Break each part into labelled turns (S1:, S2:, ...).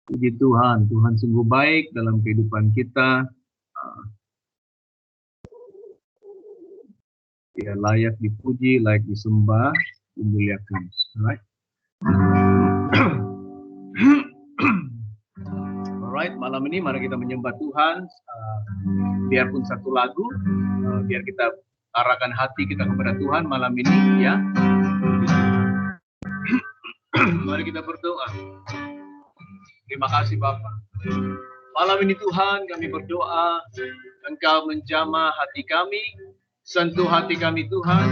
S1: Puji Tuhan, Tuhan sungguh baik dalam kehidupan kita. Dia layak dipuji, layak disembah, dimuliakan. Alright. Alright, malam ini mari kita menyembah Tuhan. Biarpun satu lagu, biar kita arahkan hati kita kepada Tuhan malam ini, ya. Mari kita berdoa. Terima kasih Bapa. Malam ini Tuhan kami berdoa, Engkau menjamah hati kami, sentuh hati kami Tuhan.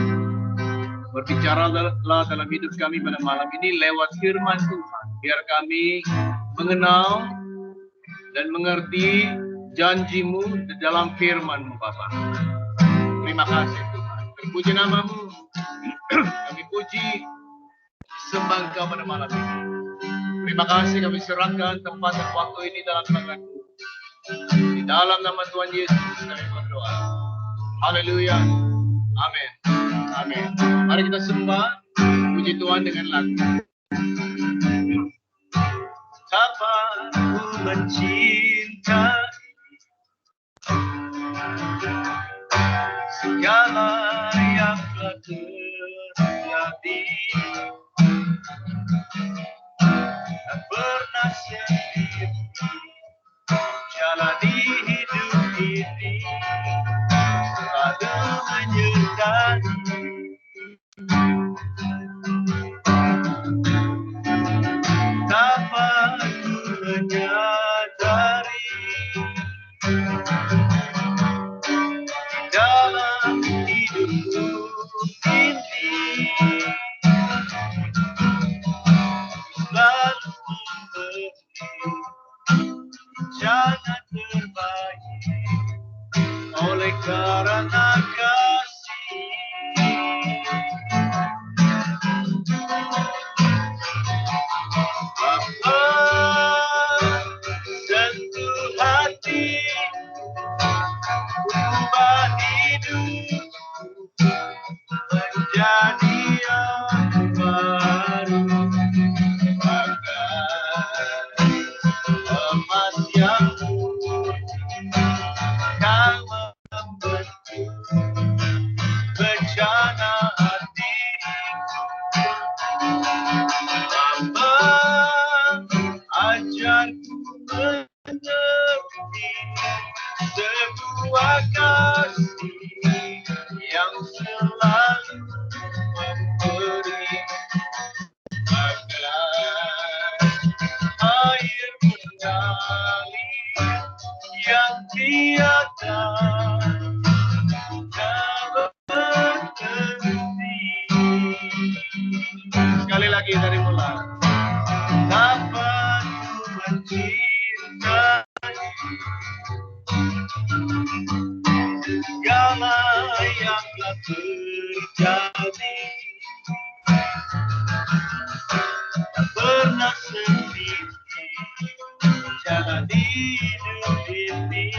S1: Berbicaralah dalam hidup kami pada malam ini lewat firman Tuhan. Biar kami mengenal dan mengerti janji-Mu di dalam firman-Mu Bapa. Terima kasih Tuhan. Terpuji nama-Mu. Kami puji, sembah Engkau pada malam ini. Terima kasih kami serahkan tempat dan waktu ini dalam tangan-Mu. Di dalam nama Tuhan Yesus kami berdoa. Haleluya. Amin. Amin. Mari kita sembah, puji Tuhan dengan lagu. Betapa ku mencinta segala yang telah terjadi. Tak pernah sendiri jalani hidup ini, selalu menyertai. Dapat ku menyadari dalam hidupku ini selalu memberi jangan terbaik oleh karena kasih. Bapa, sentuh hati, ubah hidup menjadi yang baru. Emas yang murni kau membentuk bencana hati. Bapa, ajarku mengerti sebuah kasih yang selalu memberi air mengalir yang tiada berhenti. Sekali lagi dari mulai. Dapat ku mencintai segala yang telah terjadi. Tak pernah sendiri jalani hidup ini,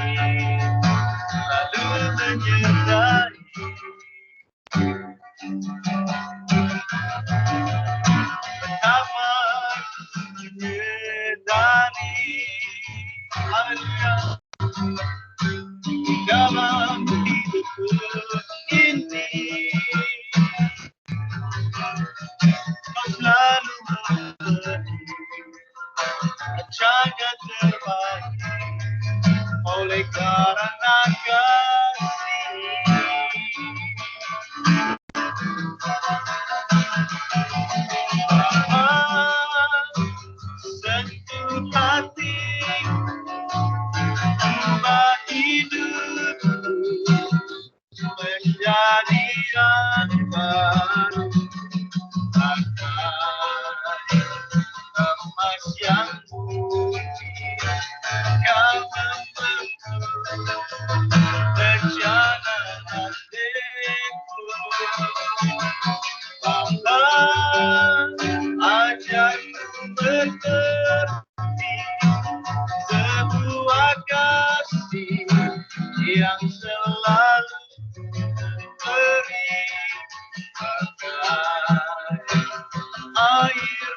S1: selalu menyertai. Betapa menyadari, haleluya, dalam hidupku ini Kau selalu memberi jaga terbaik oleh karena kasih. Sentuh hati, ubah hidupku menjadi yang baru. Emas yang murni kau membentuk bencana hatiku. Bapa, ajarku mengerti sebuah kasih yang selalu memberi air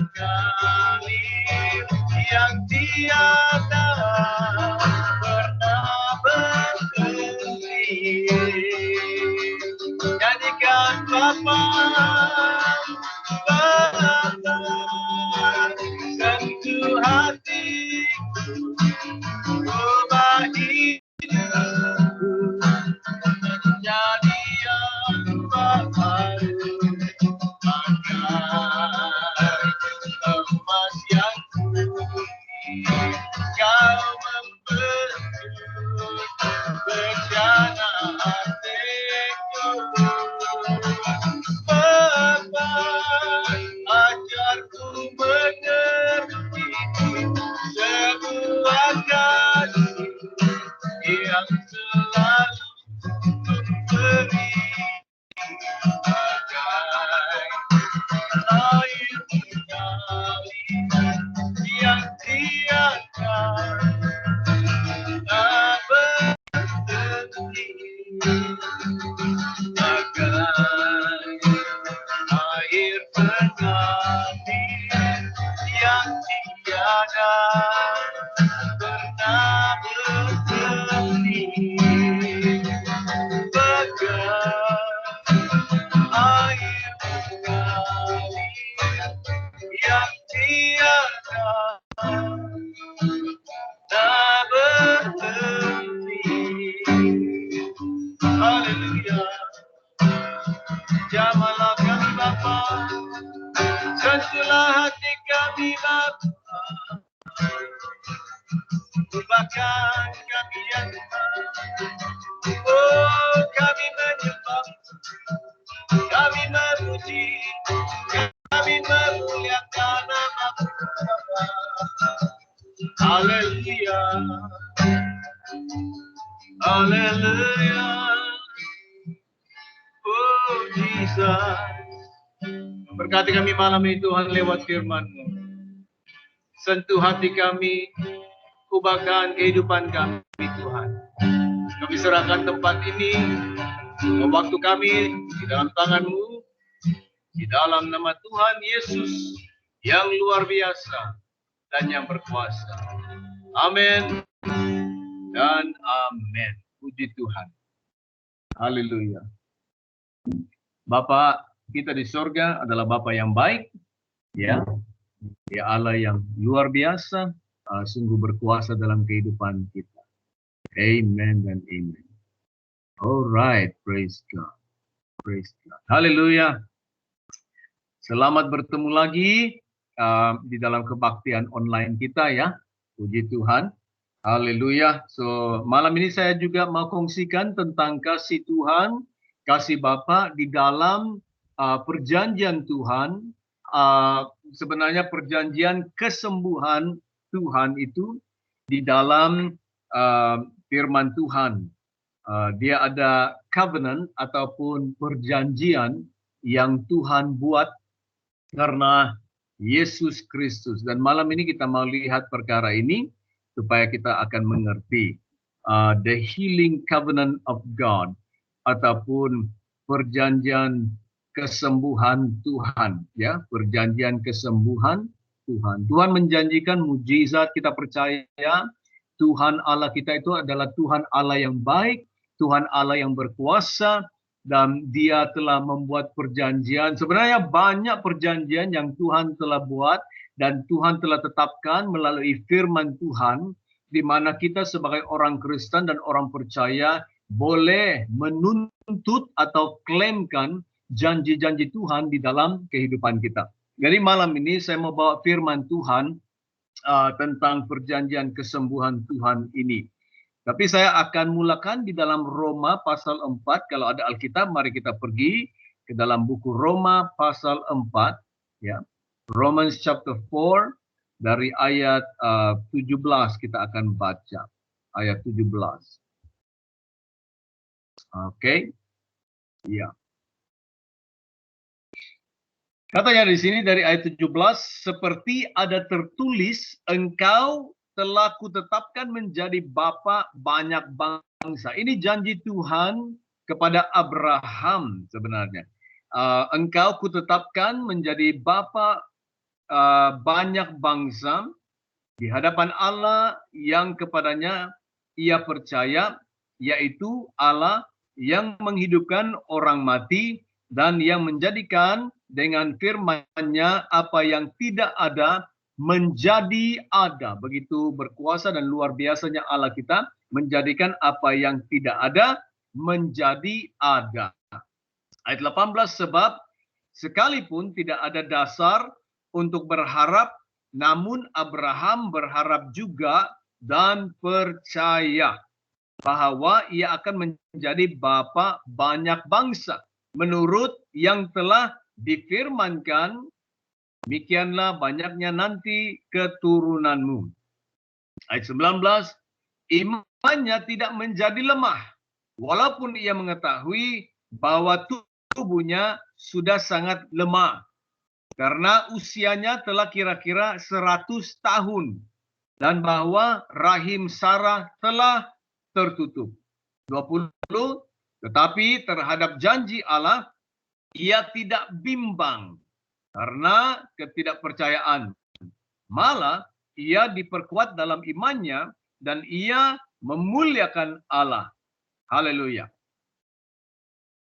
S1: mengalir yang Bapa, sentuh hatiku, ubah hidupku menjadi yang baru, bagai emas yang putih. Kau membentuk rencana hatiku, Bapa, ajarku mengerti sebuah kasih yang selalu memberi, bagai air mengalir yang tiada tak berhenti, bagai air mengalir yang tiada pernah berhenti, bagai air mengalir yang tiada tak berhenti. Haleluya. Jamahlah kami Bapa, sentuhlah hati kami Bapa, ubahkan kami ya Tuhan. Oh, kami menyembah, kami memuji, kami memuliakan nama-Mu Bapa. Haleluya, haleluya. Oh Jesus, berkati kami malam ini Tuhan lewat firman-Mu. Sentuh hati kami, ubahkan kehidupan kami Tuhan. Kami serahkan tempat ini, waktu kami di dalam tangan-Mu, di dalam nama Tuhan Yesus yang luar biasa dan yang berkuasa. Amin dan amin. Puji Tuhan. Haleluya. Bapa kita di sorga adalah Bapa yang baik, ya. Ya Allah yang luar biasa, sungguh berkuasa dalam kehidupan kita. Amen dan amen. Alright, praise God. Praise God. Haleluya. Selamat bertemu lagi di dalam kebaktian online kita ya. Puji Tuhan. Haleluya. So, malam ini saya juga mau kongsikan tentang kasih Tuhan, kasih Bapa di dalam perjanjian Tuhan. Sebenarnya perjanjian kesembuhan Tuhan itu di dalam firman Tuhan. Dia ada covenant ataupun perjanjian yang Tuhan buat karena Yesus Kristus. Dan malam ini kita mau lihat perkara ini supaya kita akan mengerti the healing covenant of God ataupun perjanjian kesembuhan Tuhan, ya, perjanjian kesembuhan Tuhan. Tuhan menjanjikan mujizat, kita percaya Tuhan Allah kita itu adalah Tuhan Allah yang baik, Tuhan Allah yang berkuasa, dan Dia telah membuat perjanjian. Sebenarnya banyak perjanjian yang Tuhan telah buat dan Tuhan telah tetapkan melalui firman Tuhan, di mana kita sebagai orang Kristen dan orang percaya boleh menuntut atau klaimkan janji-janji Tuhan di dalam kehidupan kita. Jadi malam ini saya mau bawa firman Tuhan tentang perjanjian kesembuhan Tuhan ini. Tapi saya akan mulakan di dalam Roma pasal 4. Kalau ada Alkitab, mari kita pergi ke dalam buku Roma pasal 4. Ya. Romans chapter 4 dari ayat 17 kita akan baca. Ayat 17. Oke. Ya. Katanya di sini dari ayat 17, seperti ada tertulis, engkau telah kutetapkan menjadi bapa banyak bangsa. Ini janji Tuhan kepada Abraham sebenarnya. Engkau kutetapkan menjadi bapa banyak bangsa di hadapan Allah yang kepadanya ia percaya, yaitu Allah yang menghidupkan orang mati dan yang menjadikan dengan firman-Nya apa yang tidak ada menjadi ada. Begitu berkuasa dan luar biasanya Allah kita menjadikan apa yang tidak ada menjadi ada. Ayat 18, sebab sekalipun tidak ada dasar untuk berharap, namun Abraham berharap juga dan percaya bahwa ia akan menjadi bapa banyak bangsa. Menurut yang telah difirmankan, demikianlah banyaknya nanti keturunanmu. Ayat 19, imannya tidak menjadi lemah, walaupun ia mengetahui bahwa tubuhnya sudah sangat lemah, karena usianya telah kira-kira 100 tahun, dan bahwa rahim Sarah telah tertutup. 20, tetapi terhadap janji Allah, ia tidak bimbang karena ketidakpercayaan. Malah, ia diperkuat dalam imannya dan ia memuliakan Allah. Haleluya.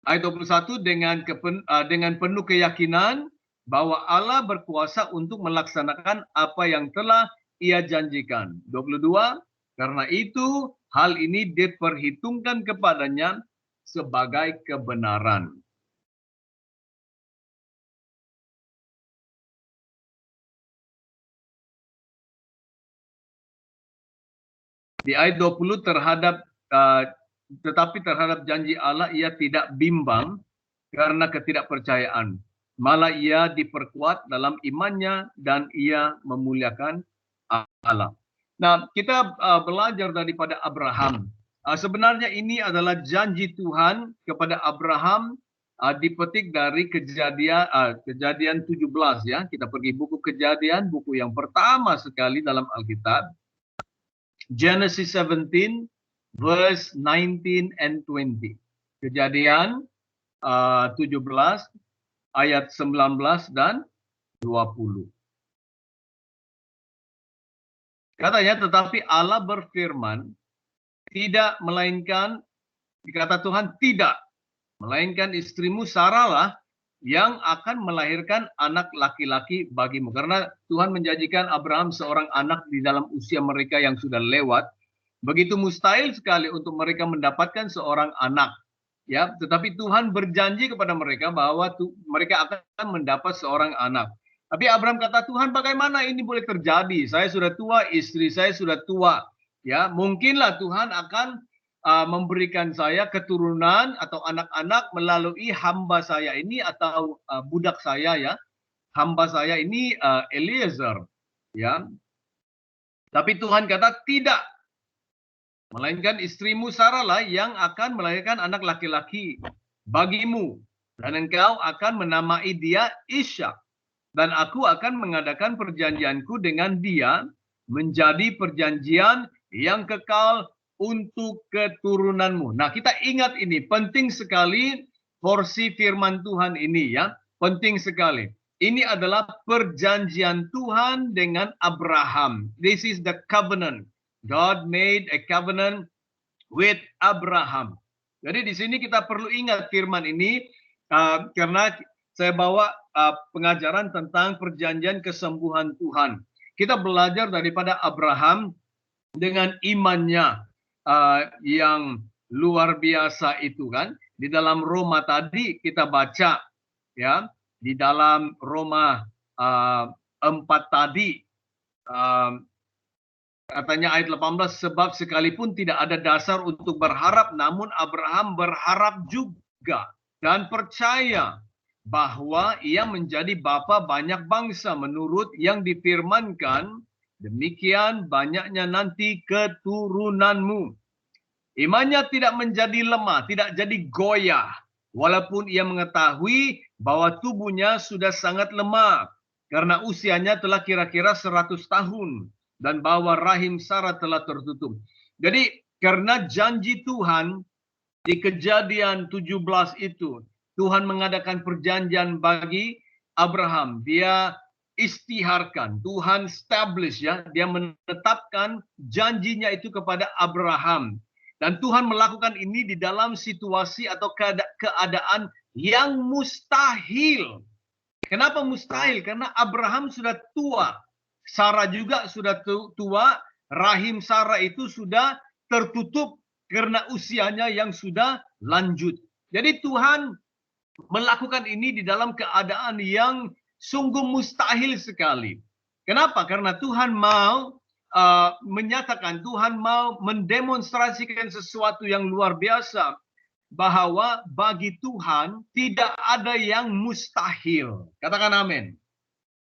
S1: Ayat 21, dengan penuh keyakinan bahwa Allah berkuasa untuk melaksanakan apa yang telah ia janjikan. 22, karena itu hal ini diperhitungkan kepadanya sebagai kebenaran. Di ayat 20 tetapi terhadap janji Allah ia tidak bimbang karena ketidakpercayaan. Malah ia diperkuat dalam imannya dan ia memuliakan Allah. Nah, kita belajar daripada Abraham. Sebenarnya ini adalah janji Tuhan kepada Abraham dipetik dari Kejadian 17 ya. Kita pergi buku Kejadian, buku yang pertama sekali dalam Alkitab. Genesis 17 verse 19 and 20. Kejadian 17 ayat 19 dan 20. Katanya, tetapi Allah berfirman, tidak melainkan, kata Tuhan, tidak, melainkan istrimu Sarah lah yang akan melahirkan anak laki-laki bagimu. Karena Tuhan menjanjikan Abraham seorang anak di dalam usia mereka yang sudah lewat. Begitu mustahil sekali untuk mereka mendapatkan seorang anak. Ya, tetapi Tuhan berjanji kepada mereka bahwa mereka akan mendapat seorang anak. Tapi Abraham kata, Tuhan, bagaimana ini boleh terjadi? Saya sudah tua, istri saya sudah tua. Ya, mungkinlah Tuhan akan memberikan saya keturunan atau anak-anak melalui hamba saya ini atau budak saya ya. Hamba saya ini Eliezer, ya. Tapi Tuhan kata tidak. Melainkan istrimu Sarah lah yang akan melahirkan anak laki-laki bagimu, dan engkau akan menamai dia Ishak, dan aku akan mengadakan perjanjianku dengan dia menjadi perjanjian yang kekal untuk keturunanmu. Nah, kita ingat ini, penting sekali porsi firman Tuhan ini ya, penting sekali. Ini adalah perjanjian Tuhan dengan Abraham. This is the covenant. God made a covenant with Abraham. Jadi di sini kita perlu ingat firman ini karena saya bawa pengajaran tentang perjanjian kesembuhan Tuhan. Kita belajar daripada Abraham dengan imannya yang luar biasa itu kan. Di dalam Roma tadi kita baca ya, di dalam Roma 4 tadi katanya ayat 18, sebab sekalipun tidak ada dasar untuk berharap, namun Abraham berharap juga dan percaya bahwa ia menjadi bapa banyak bangsa menurut yang difirmankan, demikian banyaknya nanti keturunanmu. Imannya tidak menjadi lemah, tidak jadi goyah, walaupun ia mengetahui bahwa tubuhnya sudah sangat lemah, karena usianya telah kira-kira 100 tahun. Dan bahwa rahim Sarah telah tertutup. Jadi karena janji Tuhan di Kejadian 17 itu, Tuhan mengadakan perjanjian bagi Abraham. Dia istiharkan, Tuhan establish ya, dia menetapkan janjinya itu kepada Abraham. Dan Tuhan melakukan ini di dalam situasi atau keadaan yang mustahil. Kenapa mustahil? Karena Abraham sudah tua. Sarah juga sudah tua. Rahim Sarah itu sudah tertutup karena usianya yang sudah lanjut. Jadi Tuhan melakukan ini di dalam keadaan yang sungguh mustahil sekali. Kenapa? Karena Tuhan mau menyatakan, Tuhan mau mendemonstrasikan sesuatu yang luar biasa, bahwa bagi Tuhan tidak ada yang mustahil. Katakan amin.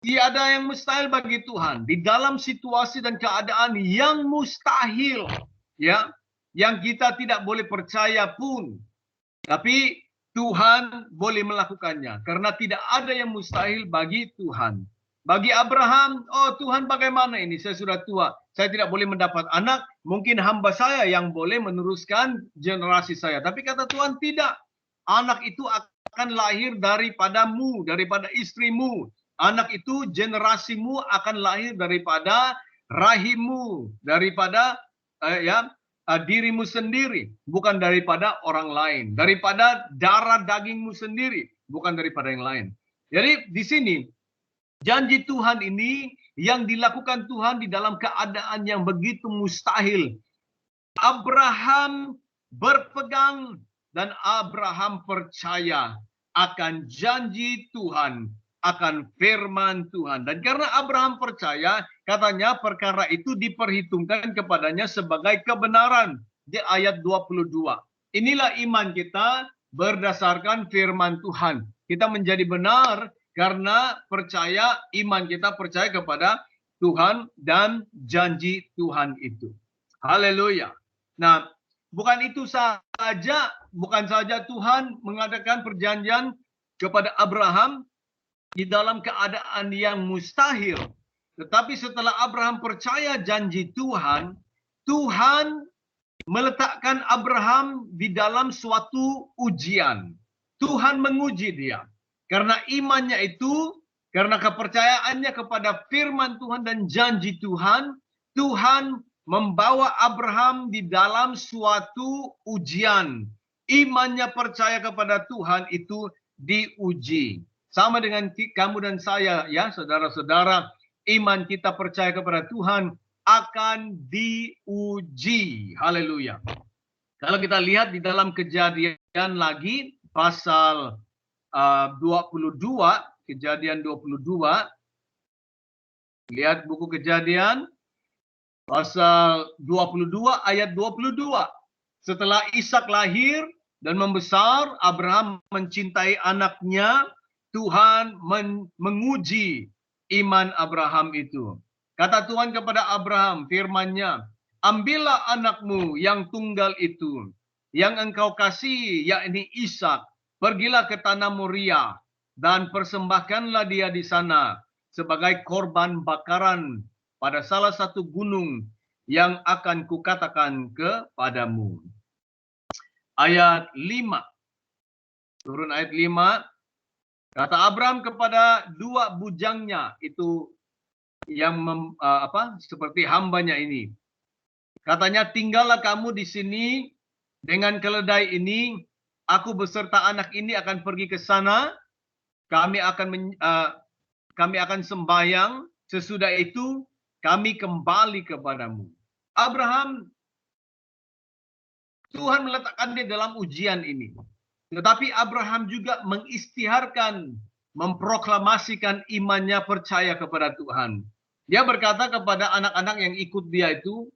S1: Tidak ada yang mustahil bagi Tuhan di dalam situasi dan keadaan yang mustahil, ya, yang kita tidak boleh percaya pun, tapi Tuhan boleh melakukannya karena tidak ada yang mustahil bagi Tuhan. Bagi Abraham, oh Tuhan bagaimana ini? Saya sudah tua, saya tidak boleh mendapat anak. Mungkin hamba saya yang boleh meneruskan generasi saya. Tapi kata Tuhan tidak. Anak itu akan lahir daripadamu, daripada istrimu. Anak itu generasimu akan lahir daripada rahimmu, daripada dirimu sendiri, bukan daripada orang lain, daripada darah dagingmu sendiri, bukan daripada yang lain. Jadi di sini janji Tuhan ini yang dilakukan Tuhan di dalam keadaan yang begitu mustahil. Abraham berpegang dan Abraham percaya akan janji Tuhan, akan firman Tuhan. Dan karena Abraham percaya, katanya perkara itu diperhitungkan kepadanya sebagai kebenaran. Di ayat 22. Inilah iman kita berdasarkan firman Tuhan. Kita menjadi benar karena percaya, iman kita percaya kepada Tuhan dan janji Tuhan itu. Haleluya. Nah, bukan itu saja, bukan saja Tuhan mengadakan perjanjian kepada Abraham di dalam keadaan yang mustahil. Tetapi setelah Abraham percaya janji Tuhan, Tuhan meletakkan Abraham di dalam suatu ujian. Tuhan menguji dia. Karena imannya itu, karena kepercayaannya kepada firman Tuhan dan janji Tuhan, Tuhan membawa Abraham di dalam suatu ujian. Imannya percaya kepada Tuhan itu diuji. Sama dengan kamu dan saya, ya saudara-saudara, iman kita percaya kepada Tuhan akan diuji. Haleluya. Kalau kita lihat di dalam Kejadian lagi, pasal 22, Kejadian 22. Lihat buku Kejadian pasal 22 ayat 22. Setelah Ishak lahir dan membesar, Abraham mencintai anaknya. Tuhan menguji iman Abraham itu. Kata Tuhan kepada Abraham, firman-Nya, ambillah anakmu yang tunggal itu, yang engkau kasih, yakni Ishak. Pergilah ke tanah Moria dan persembahkanlah dia di sana sebagai korban bakaran pada salah satu gunung yang akan kukatakan kepadamu. Ayat 5. Turun ayat 5. Kata Abraham kepada dua bujangnya itu yang seperti hambanya ini. Katanya, tinggallah kamu di sini dengan keledai ini. Aku beserta anak ini akan pergi ke sana. Kami akan sembahyang. Sesudah itu kami kembali kepadamu. Abraham, Tuhan meletakkan dia dalam ujian ini. Tetapi Abraham juga mengistiharkan, memproklamasikan imannya percaya kepada Tuhan. Dia berkata kepada anak-anak yang ikut dia itu,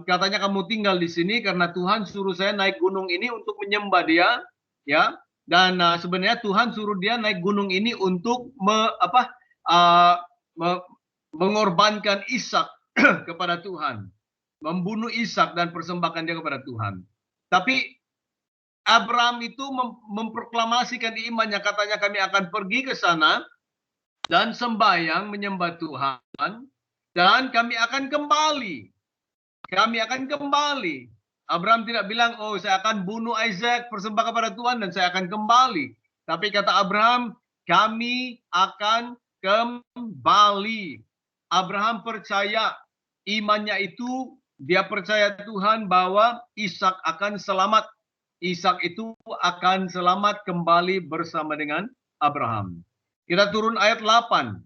S1: katanya kamu tinggal di sini karena Tuhan suruh saya naik gunung ini untuk menyembah dia, ya. Dan sebenarnya Tuhan suruh dia naik gunung ini untuk mengorbankan Ishak kepada Tuhan, membunuh Ishak dan persembahkan dia kepada Tuhan. Tapi Abraham itu memproklamasikan imannya, katanya kami akan pergi ke sana dan sembahyang menyembah Tuhan dan kami akan kembali. Kami akan kembali. Abraham tidak bilang, oh saya akan bunuh Isaac, persembahkan kepada Tuhan dan saya akan kembali. Tapi kata Abraham, kami akan kembali. Abraham percaya, imannya itu dia percaya Tuhan bahwa Ishak akan selamat. Ishak itu akan selamat kembali bersama dengan Abraham. Kita turun ayat 8.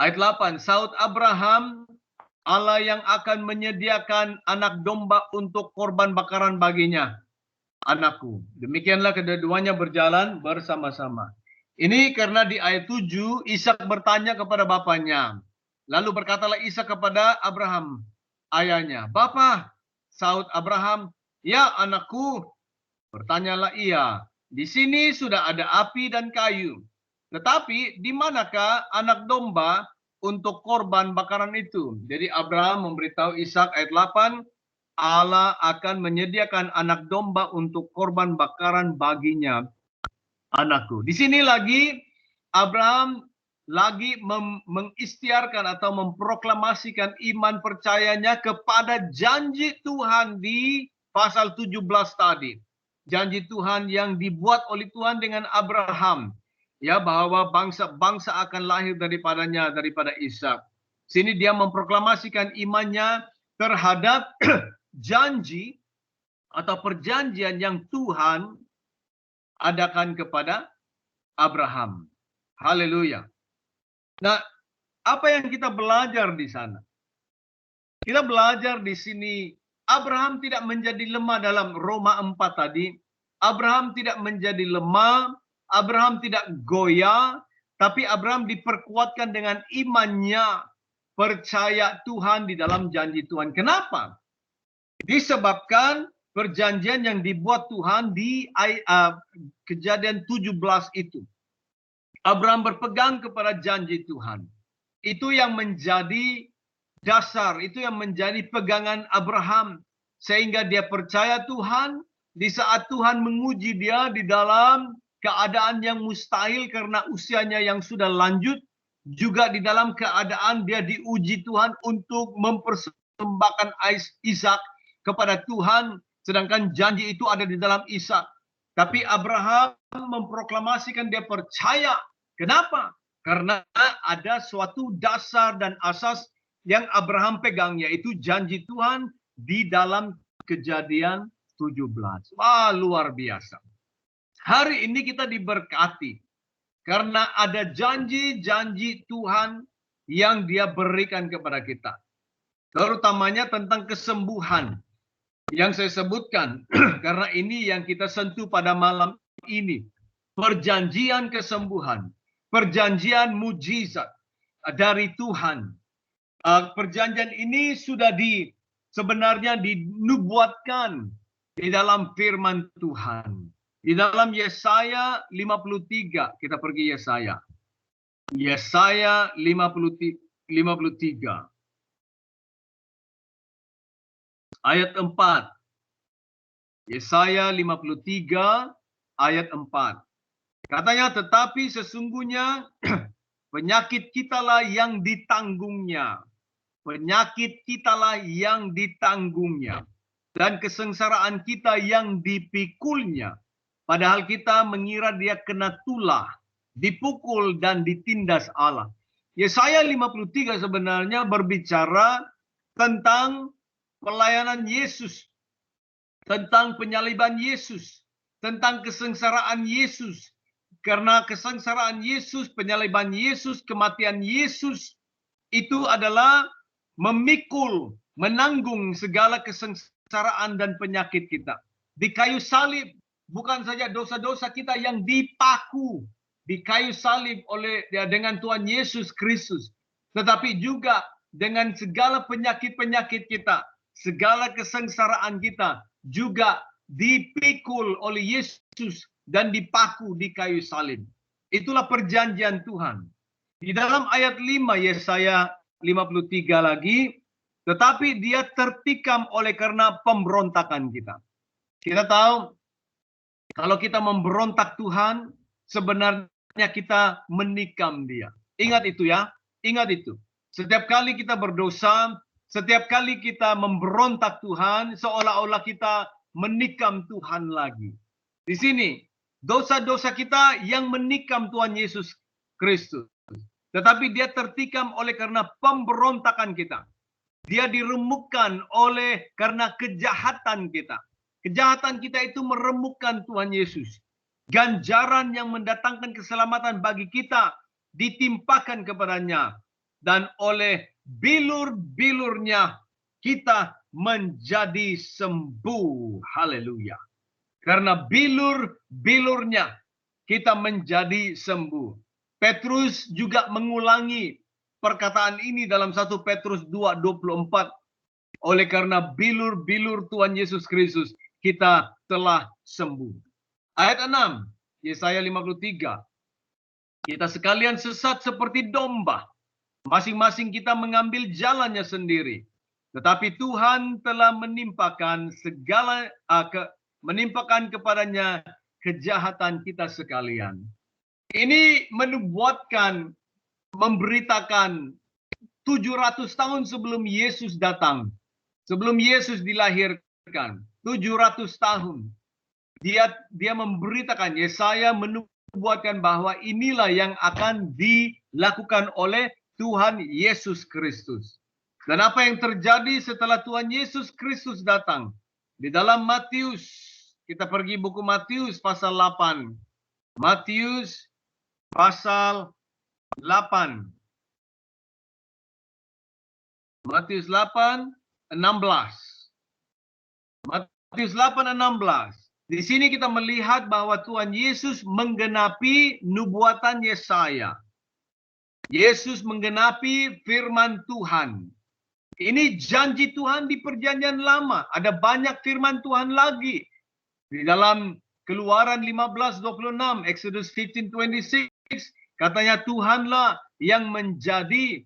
S1: Ayat 8, Saud Abraham, Allah yang akan menyediakan anak domba untuk korban bakaran baginya, anakku. Demikianlah kedua-duanya berjalan bersama-sama. Ini karena di ayat 7, Ishak bertanya kepada bapaknya. Lalu berkatalah Ishak kepada Abraham, ayahnya, "Bapa," Saud Abraham, "Ya anakku." Bertanyalah ia, "Di sini sudah ada api dan kayu. Tetapi di manakah anak domba untuk korban bakaran itu?" Jadi Abraham memberitahu Ishak ayat 8, Allah akan menyediakan anak domba untuk korban bakaran baginya, anakku. Di sini lagi Abraham lagi mengistiarkan atau memproklamasikan iman percayanya kepada janji Tuhan di pasal 17 tadi. Janji Tuhan yang dibuat oleh Tuhan dengan Abraham, ya, bahwa bangsa-bangsa akan lahir daripadanya, daripada Ishak. Sini dia memproklamasikan imannya terhadap janji atau perjanjian yang Tuhan adakan kepada Abraham. Haleluya. Nah, apa yang kita belajar di sana? Kita belajar di sini, Abraham tidak menjadi lemah dalam Roma 4 tadi. Abraham tidak menjadi lemah, Abraham tidak goyah, tapi Abraham diperkuatkan dengan imannya, percaya Tuhan di dalam janji Tuhan. Kenapa? Disebabkan perjanjian yang dibuat Tuhan di Kejadian 17 itu. Abraham berpegang kepada janji Tuhan. Itu yang menjadi dasar, itu yang menjadi pegangan Abraham. Sehingga dia percaya Tuhan di saat Tuhan menguji dia di dalam keadaan yang mustahil karena usianya yang sudah lanjut. Juga di dalam keadaan dia diuji Tuhan untuk mempersembahkan Ishak kepada Tuhan. Sedangkan janji itu ada di dalam Ishak. Tapi Abraham memproklamasikan dia percaya. Kenapa? Karena ada suatu dasar dan asas yang Abraham pegang, yaitu janji Tuhan di dalam Kejadian 17. Wah, luar biasa. Hari ini kita diberkati karena ada janji-janji Tuhan yang dia berikan kepada kita. Terutamanya tentang kesembuhan yang saya sebutkan. Karena ini yang kita sentuh pada malam ini. Perjanjian kesembuhan. Perjanjian mujizat dari Tuhan. Perjanjian ini sudah sebenarnya dinubuatkan di dalam firman Tuhan. Di dalam Yesaya 53, kita pergi Yesaya. Yesaya 53. Ayat 4. Yesaya 53 ayat 4. Katanya, tetapi sesungguhnya penyakit kitalah yang ditanggungnya. Penyakit kitalah yang ditanggungnya. Dan kesengsaraan kita yang dipikulnya. Padahal kita mengira dia kena tulah, dipukul dan ditindas Allah. Yesaya 53 sebenarnya berbicara tentang pelayanan Yesus, tentang penyaliban Yesus, tentang kesengsaraan Yesus. Karena kesengsaraan Yesus, penyaliban Yesus, kematian Yesus itu adalah memikul, menanggung segala kesengsaraan dan penyakit kita. Di kayu salib, bukan saja dosa-dosa kita yang dipaku di kayu salib dengan Tuhan Yesus Kristus, tetapi juga dengan segala penyakit-penyakit kita, segala kesengsaraan kita juga dipikul oleh Yesus dan dipaku di kayu salib. Itulah perjanjian Tuhan. Di dalam ayat 5 Yesaya 53 lagi, tetapi dia tertikam oleh karena pemberontakan kita. Kita tahu kalau kita memberontak Tuhan, sebenarnya kita menikam dia. Ingat itu ya, ingat itu. Setiap kali kita berdosa, setiap kali kita memberontak Tuhan, seolah-olah kita menikam Tuhan lagi. Di sini, dosa-dosa kita yang menikam Tuhan Yesus Kristus. Tetapi dia tertikam oleh karena pemberontakan kita. Dia diremukkan karena kejahatan kita. Kejahatan kita itu meremukkan Tuhan Yesus. ganjaran yang mendatangkan keselamatan bagi kita ditimpakan kepadanya, dan oleh bilur-bilurnya kita menjadi sembuh. Haleluya. Karena bilur-bilurnya kita menjadi sembuh. Petrus juga mengulangi perkataan ini dalam 1 Petrus 2:24. Oleh karena bilur-bilur Tuhan Yesus Kristus, kita telah sembuh. Ayat 6, Yesaya 53. Kita sekalian sesat seperti domba. Masing-masing kita mengambil jalannya sendiri. Tetapi Tuhan telah menimpakan menimpakan kepadanya kejahatan kita sekalian. Ini menubuatkan, memberitakan 700 tahun sebelum Yesus datang. Sebelum Yesus dilahirkan, 700 tahun. Dia memberitakan, Yesaya menubuatkan bahwa inilah yang akan dilakukan oleh Tuhan Yesus Kristus. Dan apa yang terjadi setelah Tuhan Yesus Kristus datang? Di dalam Matius, kita pergi buku Matius pasal 8. Matius pasal 8. Matius 8, 16. Matius 8, 16. Di sini kita melihat bahwa Tuhan Yesus menggenapi nubuatan Yesaya. Yesus menggenapi firman Tuhan. Ini janji Tuhan di perjanjian lama. Ada banyak firman Tuhan lagi. Di dalam Keluaran 15:26, Exodus 15:26, katanya Tuhanlah yang menjadi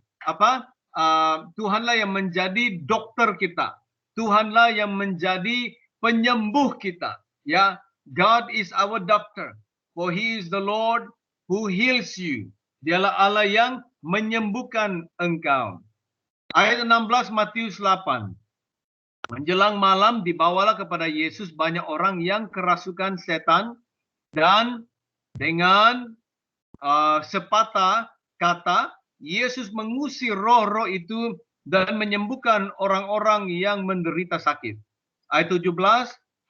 S1: Tuhanlah yang menjadi dokter kita. Tuhanlah yang menjadi penyembuh kita. Ya, God is our doctor, for He is the Lord who heals you. Dialah Allah yang menyembuhkan engkau. Ayat 16 Matius 8. Menjelang malam dibawalah kepada Yesus banyak orang yang kerasukan setan, dan dengan sepatah kata Yesus mengusir roh-roh itu dan menyembuhkan orang-orang yang menderita sakit. Ayat 17,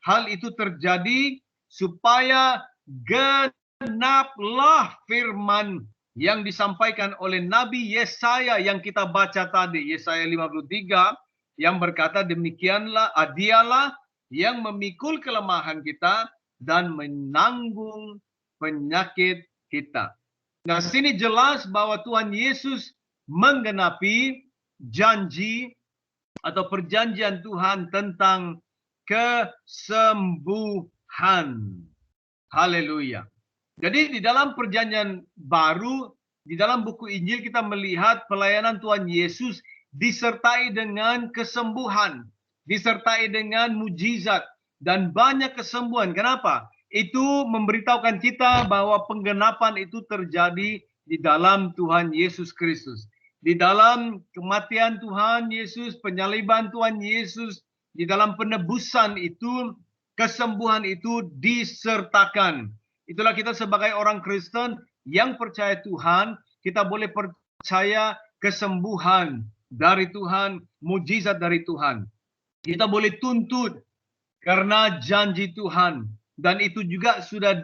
S1: hal itu terjadi supaya genaplah firman yang disampaikan oleh Nabi Yesaya yang kita baca tadi, Yesaya 53, yang berkata demikianlah, dialah yang memikul kelemahan kita dan menanggung penyakit kita. Nah, sini jelas bahwa Tuhan Yesus menggenapi janji atau perjanjian Tuhan tentang kesembuhan. Haleluya. Jadi di dalam perjanjian baru, di dalam buku Injil kita melihat pelayanan Tuhan Yesus disertai dengan kesembuhan, disertai dengan mujizat, dan banyak kesembuhan. Kenapa? Itu memberitahukan kita bahwa penggenapan itu terjadi di dalam Tuhan Yesus Kristus. Di dalam kematian Tuhan Yesus, penyaliban Tuhan Yesus, di dalam penebusan itu, kesembuhan itu disertakan. Itulah kita sebagai orang Kristen yang percaya Tuhan, kita boleh percaya kesembuhan dari Tuhan, mujizat dari Tuhan. Kita boleh tuntut karena janji Tuhan, dan itu juga sudah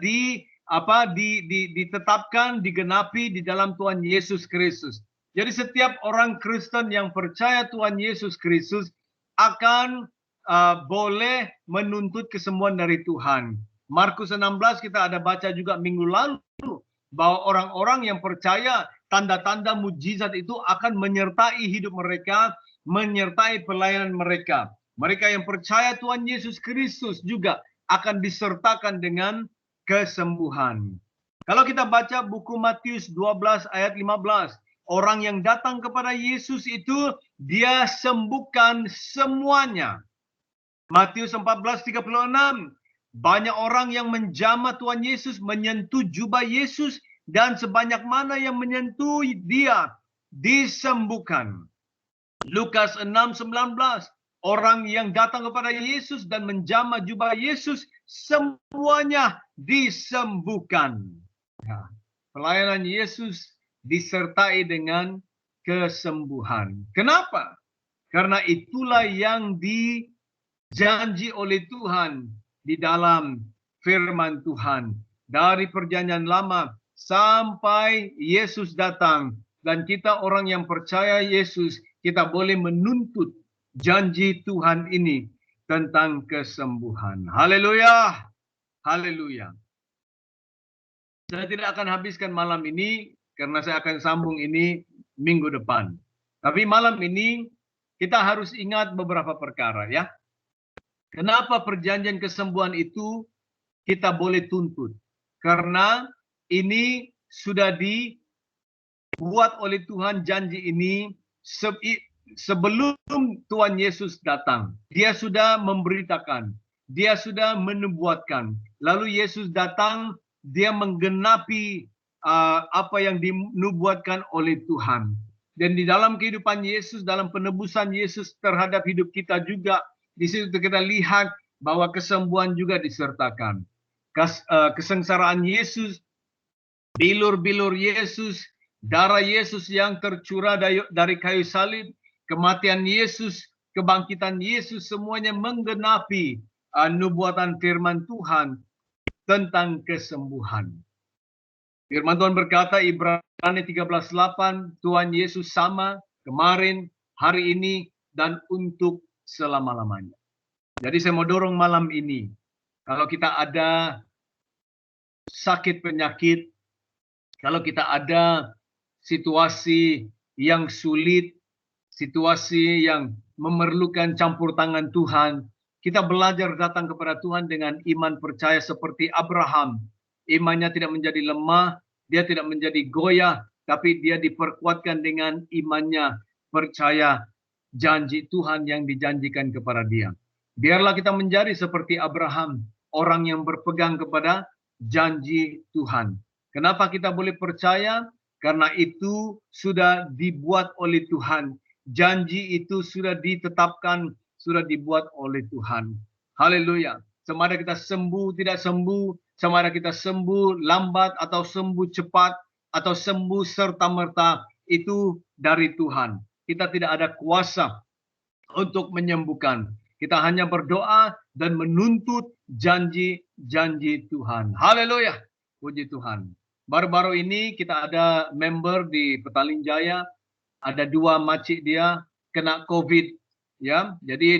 S1: ditetapkan, digenapi di dalam Tuhan Yesus Kristus. Jadi setiap orang Kristen yang percaya Tuhan Yesus Kristus akan boleh menuntut kesembuhan dari Tuhan. Markus 16 kita ada baca juga minggu lalu bahwa orang-orang yang percaya tanda-tanda mujizat itu akan menyertai hidup mereka, menyertai pelayanan mereka. Mereka yang percaya Tuhan Yesus Kristus juga akan disertakan dengan kesembuhan. Kalau kita baca buku Matius 12 ayat 15, orang yang datang kepada Yesus itu dia sembuhkan semuanya. Matius 14:36, banyak orang yang menjamah Tuhan Yesus, menyentuh jubah Yesus, dan sebanyak mana yang menyentuh dia disembuhkan. Lukas 6:19, orang yang datang kepada Yesus dan menjamah jubah Yesus, semuanya disembuhkan. Ya, pelayanan Yesus disertai dengan kesembuhan. Kenapa? Karena itulah yang dijanji oleh Tuhan di dalam firman Tuhan. dari perjanjian lama sampai Yesus datang. Dan kita orang yang percaya Yesus, kita boleh menuntut janji Tuhan ini tentang kesembuhan. Haleluya. Haleluya. Saya tidak akan habiskan malam ini karena saya akan sambung ini minggu depan. Tapi malam ini kita harus ingat beberapa perkara ya. Kenapa perjanjian kesembuhan itu kita boleh tuntut? Karena ini sudah dibuat oleh Tuhan, janji ini sebelum Tuhan Yesus datang. Dia sudah memberitakan, dia sudah menubuatkan. Lalu Yesus datang, dia menggenapi apa yang dinubuatkan oleh Tuhan. Dan di dalam kehidupan Yesus, dalam penebusan Yesus terhadap hidup kita juga, di situ kita lihat bahwa kesembuhan juga disertakan. Kesengsaraan Yesus, bilur-bilur Yesus, darah Yesus yang tercurah dari kayu salib, kematian Yesus, kebangkitan Yesus, semuanya menggenapi nubuatan firman Tuhan tentang kesembuhan. Firman Tuhan berkata, Ibrani 13:8, Tuhan Yesus sama kemarin, hari ini, dan untuk selama-lamanya. Jadi saya mau dorong malam ini, kalau kita ada sakit penyakit, kalau kita ada situasi yang sulit, situasi yang memerlukan campur tangan Tuhan, kita belajar datang kepada Tuhan dengan iman percaya seperti Abraham. Imannya tidak menjadi lemah, dia tidak menjadi goyah, tapi dia diperkuatkan dengan imannya percaya janji Tuhan yang dijanjikan kepada dia. Biarlah kita menjadi seperti Abraham, orang yang berpegang kepada janji Tuhan. Kenapa kita boleh percaya? Karena itu sudah dibuat oleh Tuhan. Janji itu sudah ditetapkan, sudah dibuat oleh Tuhan. Haleluya. Sama ada kita sembuh, tidak sembuh, sama ada kita sembuh lambat atau sembuh cepat atau sembuh serta-merta, itu dari Tuhan. Kita tidak ada kuasa untuk menyembuhkan. Kita hanya berdoa dan menuntut janji-janji Tuhan. Haleluya. Puji Tuhan. Baru-baru ini kita ada member di Petaling Jaya, ada 2 makcik dia kena COVID, ya. Jadi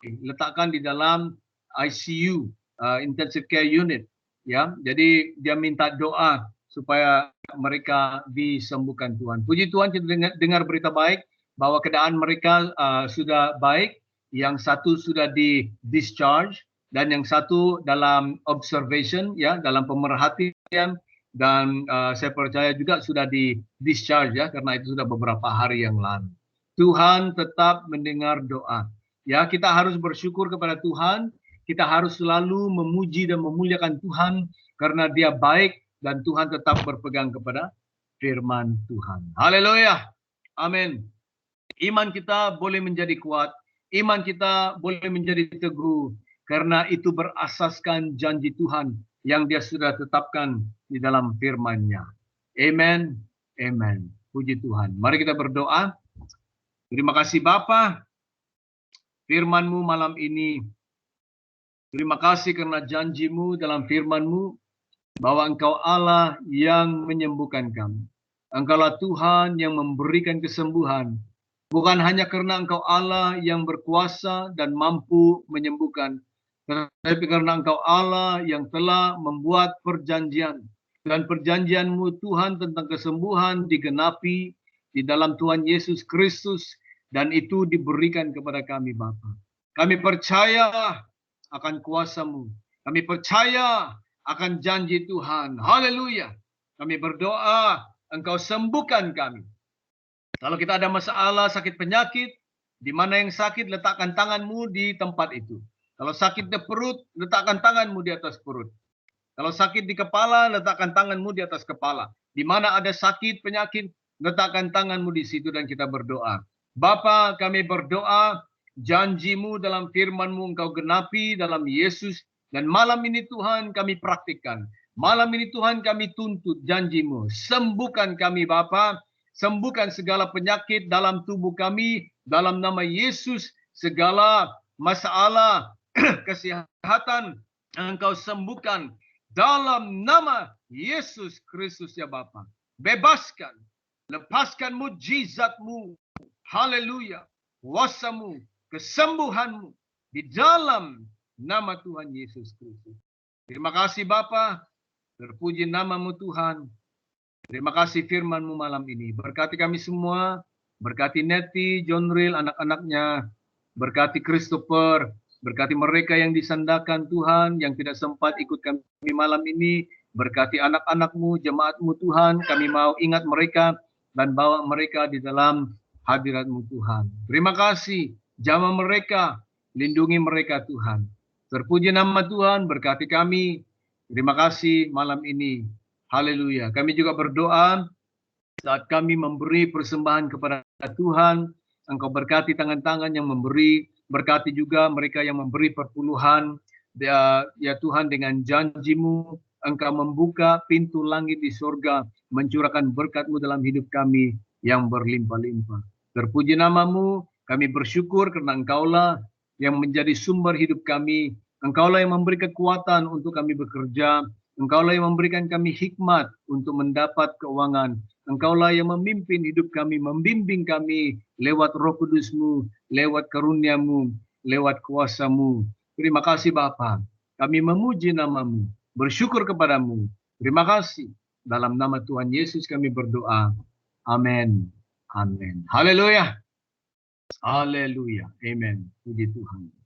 S1: diletakkan di dalam ICU, intensive care unit, ya. Jadi dia minta doa supaya mereka disembuhkan Tuhan. Puji Tuhan, kita dengar berita baik bahwa keadaan mereka sudah baik. Yang satu sudah di discharge dan yang satu dalam observation, ya, dalam pemerhatian, dan saya percaya juga sudah di discharge, ya, karena itu sudah beberapa hari yang lalu. Tuhan tetap mendengar doa. Ya, kita harus bersyukur kepada Tuhan. Kita harus selalu memuji dan memuliakan Tuhan karena Dia baik dan Tuhan tetap berpegang kepada firman Tuhan. Haleluya. Amin. Iman kita boleh menjadi kuat. Iman kita boleh menjadi teguh karena itu berasaskan janji Tuhan yang Dia sudah tetapkan di dalam firman-Nya. Amen. Amen. Puji Tuhan. Mari kita berdoa. Terima kasih Bapa, firman-Mu malam ini. Terima kasih karena janji-Mu dalam firman-Mu bahwa Engkau Allah yang menyembuhkan kami. Engkaulah Tuhan yang memberikan kesembuhan. Bukan hanya karena Engkau Allah yang berkuasa dan mampu menyembuhkan, tetapi karena Engkau Allah yang telah membuat perjanjian. Dan perjanjian-Mu Tuhan tentang kesembuhan digenapi di dalam Tuhan Yesus Kristus. Dan itu diberikan kepada kami Bapa. Kami percaya akan kuasa-Mu. Kami percaya akan janji Tuhan. Haleluya. Kami berdoa Engkau sembuhkan kami. Kalau kita ada masalah, sakit penyakit, di mana yang sakit, letakkan tangan-Mu di tempat itu. Kalau sakit di perut, letakkan tangan-Mu di atas perut. Kalau sakit di kepala, letakkan tangan-Mu di atas kepala. Di mana ada sakit, penyakit, letakkan tangan-Mu di situ dan kita berdoa. Bapa, kami berdoa, janji-Mu dalam firman-Mu Engkau genapi dalam Yesus. Dan malam ini Tuhan kami praktikkan. Malam ini Tuhan kami tuntut janji-Mu. Sembuhkan kami Bapa. Sembuhkan segala penyakit dalam tubuh kami, dalam nama Yesus, segala masalah kesehatan Engkau sembuhkan. dalam nama Yesus Kristus ya Bapa. Bebaskan, lepaskan mujizat-Mu, haleluya, kuasa-Mu, kesembuhan-Mu di dalam nama Tuhan Yesus Kristus. Terima kasih Bapa, terpuji nama-Mu Tuhan. Terima kasih firman-Mu malam ini. Berkati kami semua, berkati Neti, John Real, anak-anaknya, berkati Christopher, berkati mereka yang disandakan Tuhan, yang tidak sempat ikut kami malam ini. Berkati anak-anak-Mu, jemaat-Mu Tuhan. Kami mau ingat mereka dan bawa mereka di dalam hadirat-Mu Tuhan. Terima kasih. Jamah mereka, lindungi mereka Tuhan. Terpuji nama Tuhan, berkati kami. Terima kasih malam ini. Haleluya. Kami juga berdoa saat kami memberi persembahan kepada Tuhan. Engkau berkati tangan-tangan yang memberi. Berkati juga mereka yang memberi perpuluhan. Ya Tuhan, dengan janji-Mu, Engkau membuka pintu langit di surga, mencurahkan berkat-Mu dalam hidup kami yang berlimpah-limpah. Terpuji nama-Mu, kami bersyukur karena Engkaulah yang menjadi sumber hidup kami. Engkaulah yang memberi kekuatan untuk kami bekerja. Engkaulah yang memberikan kami hikmat untuk mendapat keuangan. Engkaulah yang memimpin hidup kami, membimbing kami lewat Roh Kudus-Mu, lewat karunia-Mu, lewat kuasa-Mu. Terima kasih Bapa. Kami memuji nama-Mu, bersyukur kepadamu. Terima kasih. Dalam nama Tuhan Yesus kami berdoa. Amin. Amin. Haleluya. Haleluya. Amen. Puji Tuhan.